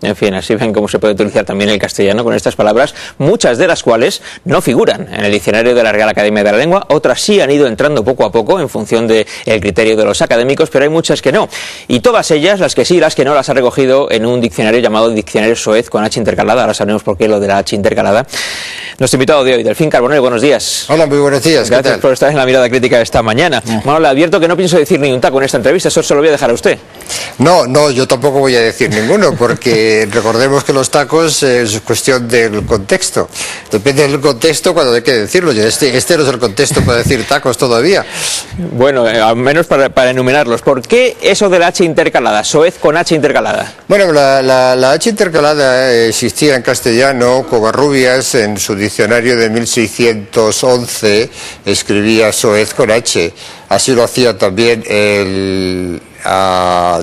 En fin, así ven cómo se puede utilizar también el castellano con estas palabras, muchas de las cuales no figuran en el diccionario de la Real Academia de la Lengua, otras sí han ido entrando poco a poco en función del criterio de los académicos, pero hay muchas que no. Y todas ellas, las que sí y las que no, las ha recogido en un diccionario llamado Diccionario Soez con H intercalada. Ahora sabemos por qué lo de la H intercalada. Nuestro invitado de hoy, Delfín Carbonell, buenos días. Hola, muy buenos días. Gracias por estar en la mirada crítica esta mañana. Bueno, le advierto que no pienso decir ni un taco en esta entrevista, eso se lo voy a dejar a usted. No, yo tampoco voy a decir ninguno, porque recordemos que los tacos es cuestión del contexto. Depende del contexto cuando hay que decirlo. Este no es el contexto para decir tacos todavía. Bueno, al menos para enumerarlos. ¿Por qué eso de la H intercalada, Soez con H intercalada? Bueno, la H intercalada existía en castellano. Covarrubias, en su diccionario de 1611, escribía Soez con H. Así lo hacía también el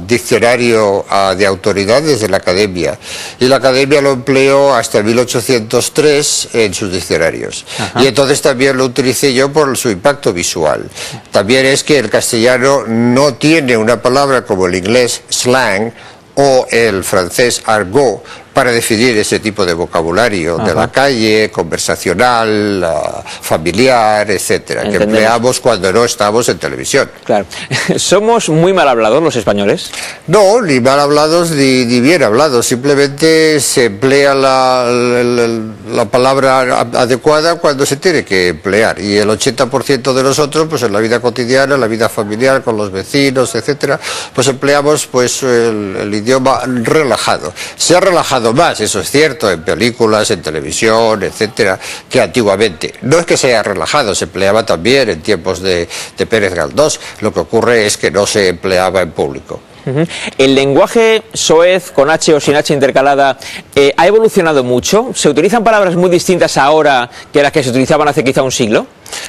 diccionario de autoridades de la Academia, y la Academia lo empleó hasta 1803 en sus diccionarios. Ajá. Y entonces también lo utilicé yo por su impacto visual. También es que el castellano no tiene una palabra como el inglés slang o el francés argot para definir ese tipo de vocabulario. Ajá. De la calle, conversacional, familiar, etcétera, que empleamos cuando no estamos en televisión. Claro. ¿Somos muy mal hablados los españoles? No, ni mal hablados ni bien hablados, simplemente se emplea la palabra adecuada cuando se tiene que emplear, y el 80% de nosotros, pues en la vida cotidiana, en la vida familiar, con los vecinos, etcétera, pues empleamos pues el idioma relajado. Se ha relajado más, eso es cierto, en películas, en televisión, etcétera, que antiguamente. No es que se haya relajado, se empleaba también en tiempos de Pérez Galdós. Lo que ocurre es que no se empleaba en público. ¿El lenguaje soez con H o sin H intercalada ha evolucionado mucho? ¿Se utilizan palabras muy distintas ahora que las que se utilizaban hace quizá un siglo?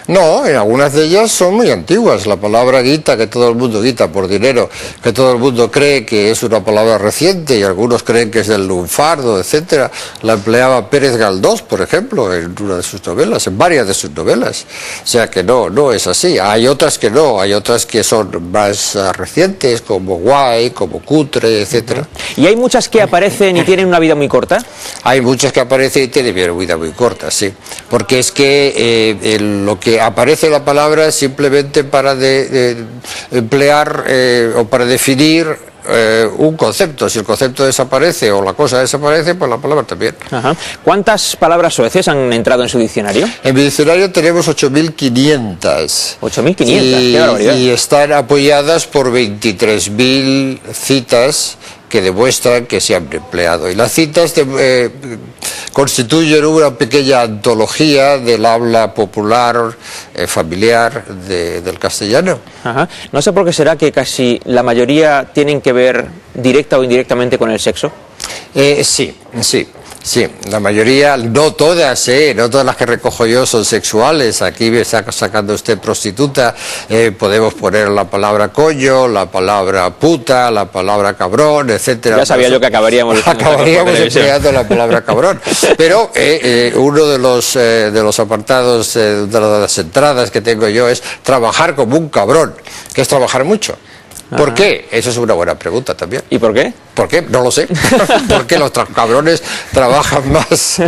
No, en algunas de ellas son muy antiguas. La palabra guita, que todo el mundo guita por dinero, que todo el mundo cree que es una palabra reciente, y algunos creen que es del lunfardo, etcétera, la empleaba Pérez Galdós, por ejemplo, en una de sus novelas, en varias de sus novelas. O sea que no es así. Hay otras que no, hay otras que son más recientes, como guay, como cutre, etcétera. ¿Y hay muchas que aparecen y tienen una vida muy corta? Hay muchas que aparecen y tienen una vida muy corta, sí. Porque es que lo que aparece la palabra simplemente para emplear o para definir un concepto. Si el concepto desaparece o la cosa desaparece, pues la palabra también. Ajá. ¿Cuántas palabras soeces han entrado en su diccionario? En mi diccionario tenemos 8.500. 8.500, qué barbaridad. Y están apoyadas por 23.000 citas que demuestran que se han empleado. Y las citas constituyen una pequeña antología del habla popular, familiar del castellano. Ajá. No sé por qué será que casi la mayoría tienen que ver directa o indirectamente con el sexo. Sí, la mayoría, no todas las que recojo yo son sexuales. Aquí me está sacando usted prostituta, podemos poner la palabra coño, la palabra puta, la palabra cabrón, etcétera. Ya sabía yo que acabaríamos empleando la palabra cabrón. Pero uno de los apartados de las entradas que tengo yo es trabajar como un cabrón, que es trabajar mucho. ¿Por qué? Eso es una buena pregunta también. ¿Y por qué? ¿Por qué? No lo sé. Porque los cabrones trabajan más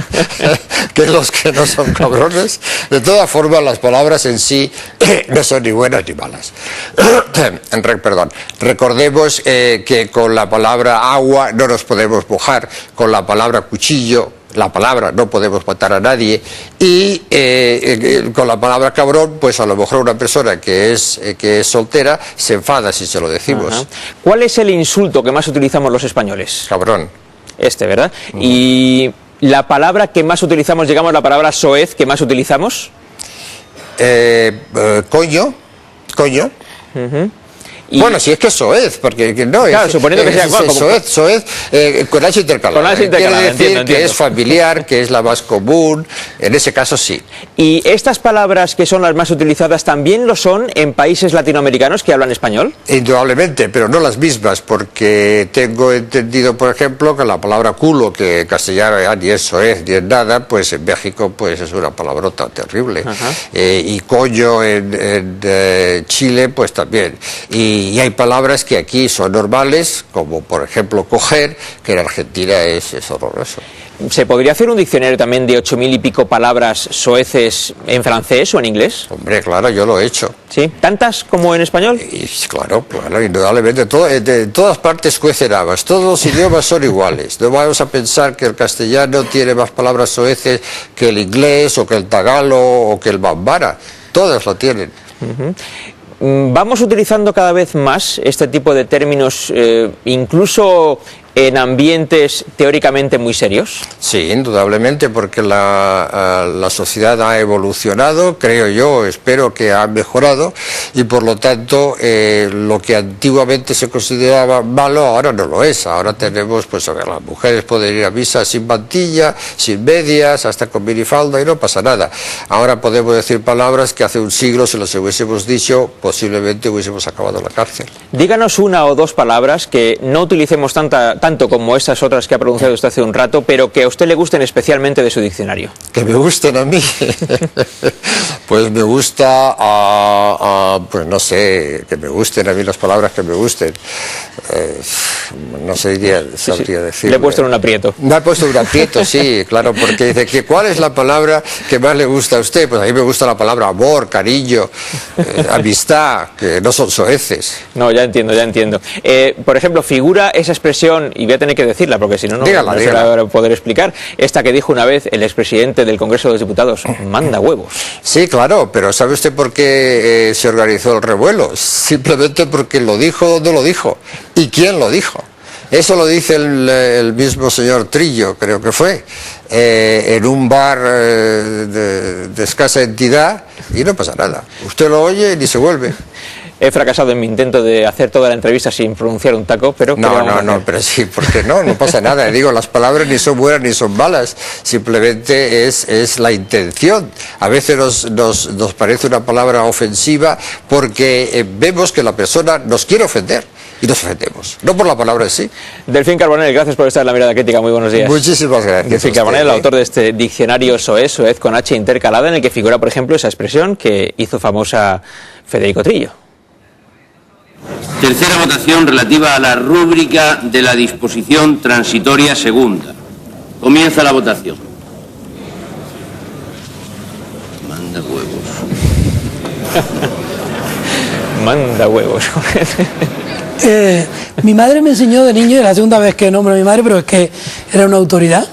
que los que no son cabrones. De todas formas, las palabras en sí no son ni buenas ni malas. Perdón. Recordemos que con la palabra agua no nos podemos mojar, con la palabra cuchillo, la palabra no podemos matar a nadie, y con la palabra cabrón, pues a lo mejor una persona que es soltera se enfada si se lo decimos. Ajá. ¿Cuál es el insulto que más utilizamos los españoles? Cabrón. ¿Verdad? Y la palabra que más utilizamos, digamos la palabra soez que más utilizamos. Coño. Bueno, si es que es soez, porque no claro, es, suponiendo que sea soez con H intercalada. Con H intercalada, quiere decir entiendo. Que es familiar, que es la más común, en ese caso sí. ¿Y estas palabras que son las más utilizadas también lo son en países latinoamericanos que hablan español? Indudablemente, pero no las mismas, porque tengo entendido, por ejemplo, que la palabra culo, que en castellano ni es soez ni es nada, pues en México pues es una palabrota terrible. Y coño en Chile, pues también. Y Y hay palabras que aquí son normales, como por ejemplo coger, que en Argentina es horroroso. ¿Se podría hacer un diccionario también de 8.000 y pico palabras soeces en francés o en inglés? Hombre, claro, yo lo he hecho. ¿Sí? ¿Tantas como en español? Y, claro, indudablemente. En todas partes cuecen habas, todos los idiomas son iguales. No vamos a pensar que el castellano tiene más palabras soeces que el inglés, o que el tagalo, o que el bambara. Todas lo tienen. ¿Vamos utilizando cada vez más este tipo de términos, incluso en ambientes teóricamente muy serios? Sí, indudablemente, porque la sociedad ha evolucionado, creo yo, espero que ha mejorado, y por lo tanto lo que antiguamente se consideraba malo ahora no lo es. Ahora tenemos, pues las mujeres pueden ir a misa sin mantilla, sin medias, hasta con minifalda y no pasa nada. Ahora podemos decir palabras que hace un siglo, si las hubiésemos dicho, posiblemente hubiésemos acabado en la cárcel. Díganos una o dos palabras que no utilicemos tanto como estas otras que ha pronunciado usted hace un rato, pero que a usted le gusten especialmente de su diccionario. Que me gusten a mí. Pues me gusta, pues no sé, que me gusten a mí las palabras que me gusten. No sabría decir. Le he puesto en un aprieto. Me ha puesto en un aprieto, sí, claro, porque dice que ¿cuál es la palabra que más le gusta a usted? Pues a mí me gusta la palabra amor, cariño, amistad, que no son soeces. No, ya entiendo. Por ejemplo, figura esa expresión, y voy a tener que decirla porque si no, no se la voy a poder explicar, esta que dijo una vez el expresidente del Congreso de los Diputados: manda huevos. Sí, claro, pero ¿sabe usted por qué se organizó el revuelo? Simplemente porque lo dijo donde lo dijo. ¿Y quién lo dijo? Eso lo dice el mismo señor Trillo, creo que fue, en un bar de escasa entidad, y no pasa nada. Usted lo oye y ni se vuelve. He fracasado en mi intento de hacer toda la entrevista sin pronunciar un taco, pero... No, pero sí, porque no pasa nada. Digo, las palabras ni son buenas ni son malas, simplemente es la intención. A veces nos parece una palabra ofensiva porque vemos que la persona nos quiere ofender y nos ofendemos, no por la palabra en sí. Delfín Carbonell, gracias por estar en La Mirada Crítica, muy buenos días. Muchísimas gracias. Delfín Carbonell, el autor de este diccionario soez con H intercalada, en el que figura, por ejemplo, esa expresión que hizo famosa Federico Trillo. Tercera votación relativa a la rúbrica de la disposición transitoria segunda. Comienza la votación. Manda huevos. Manda huevos. Mi madre me enseñó de niño, es la segunda vez que nombro a mi madre, pero es que era una autoridad.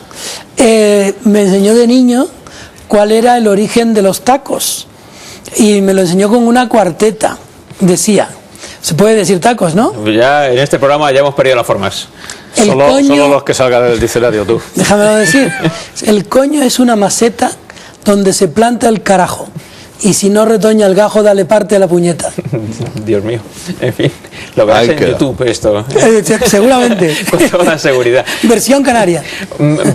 Me enseñó de niño cuál era el origen de los tacos. Y me lo enseñó con una cuarteta. Decía... Se puede decir tacos, ¿no? Ya en este programa ya hemos perdido las formas. Solo los que salgan del diccionario, tú. Déjamelo decir. El coño es una maceta donde se planta el carajo. Y si no retoña el gajo, dale parte a la puñeta. Dios mío. En fin, lo verás en YouTube esto. Seguramente. Con toda seguridad. Versión canaria.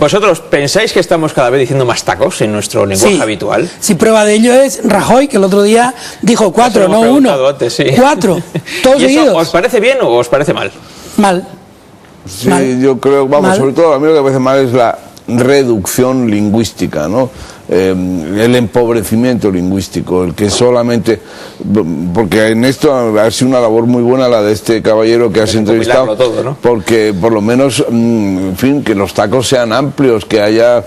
¿Vosotros pensáis que estamos cada vez diciendo más tacos en nuestro lenguaje habitual? Sí, prueba de ello es Rajoy, que el otro día dijo 4, no 1. Antes, sí. 4, todos ¿Y eso seguidos. os parece bien o os parece mal? Mal. Sí, mal. Yo creo, mal. Sobre todo a mí lo que me parece mal es la reducción lingüística, ¿no? El empobrecimiento lingüístico, el que solamente, porque en esto ha sido una labor muy buena la de este caballero que has entrevistado, todo, ¿no? Porque por lo menos, en fin, que los tacos sean amplios, que haya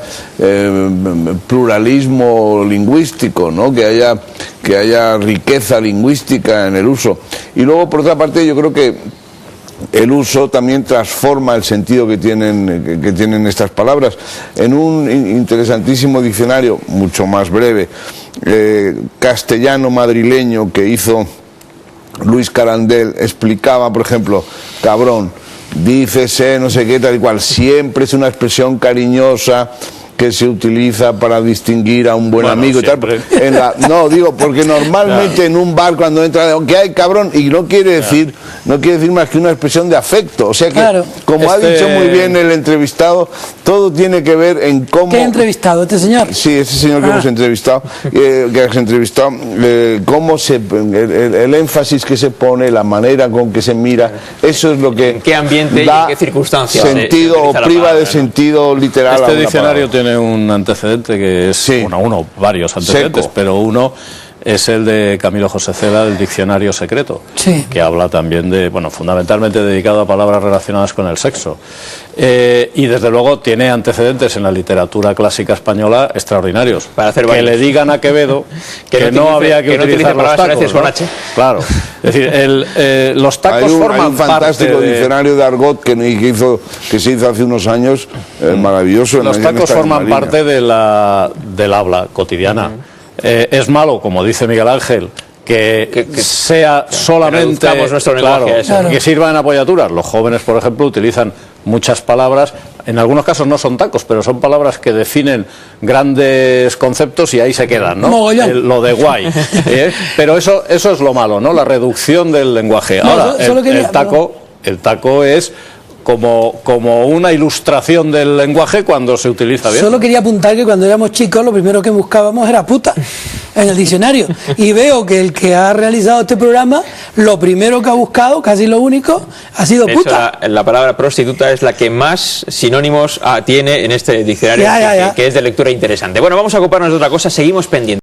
pluralismo lingüístico, ¿no? Que haya riqueza lingüística en el uso. Y luego, por otra parte, yo creo que el uso también transforma el sentido que tienen estas palabras. En un interesantísimo diccionario, mucho más breve, castellano madrileño que hizo Luis Carandel, explicaba, por ejemplo, cabrón, dícese no sé qué, tal y cual, siempre es una expresión cariñosa que se utiliza para distinguir a un buen amigo siempre. Y tal. No, digo, porque normalmente en un bar cuando entra, ¿qué hay, cabrón? Y no quiere decir más que una expresión de afecto. O sea que, como ha dicho muy bien el entrevistado, todo tiene que ver en cómo... ¿Qué entrevistado? ¿Este señor? Sí, ese señor que hemos entrevistado, cómo el énfasis que se pone, la manera con que se mira, eso es lo que... ¿En qué ambiente y en qué circunstancias? Sentido o priva de sentido literal. Este diccionario tiene un antecedente que es, varios antecedentes, seco. pero uno es el de Camilo José Cela, del Diccionario Secreto, Sí. que habla también de, bueno, fundamentalmente dedicado a palabras relacionadas con el sexo. Y desde luego tiene antecedentes en la literatura clásica española extraordinarios. Para hacer que baños. le digan a Quevedo que no habría que utilizar los palabras tacos, con ¿no? H. Claro. Es decir, los tacos Hay forman un fantástico parte de... diccionario de argot que se hizo hace unos años, maravilloso. Los tacos forman parte del habla cotidiana. Es malo, como dice Miguel Ángel, que sea solamente nuestro lenguaje a eso. Claro. que sirva en apoyaturas. Los jóvenes, por ejemplo, utilizan muchas palabras, en algunos casos no son tacos, pero son palabras que definen grandes conceptos y ahí se quedan, ¿no? Mogollón. Lo de guay. Pero eso es lo malo, ¿no? La reducción del lenguaje. No, Ahora, solo quería- el taco es como una ilustración del lenguaje cuando se utiliza bien. Solo quería apuntar que cuando éramos chicos lo primero que buscábamos era puta en el diccionario. Y veo que el que ha realizado este programa, lo primero que ha buscado, casi lo único, ha sido De hecho, puta. la palabra prostituta es la que más sinónimos tiene en este diccionario, Ya. que es de lectura interesante. Bueno, vamos a ocuparnos de otra cosa, seguimos pendientes.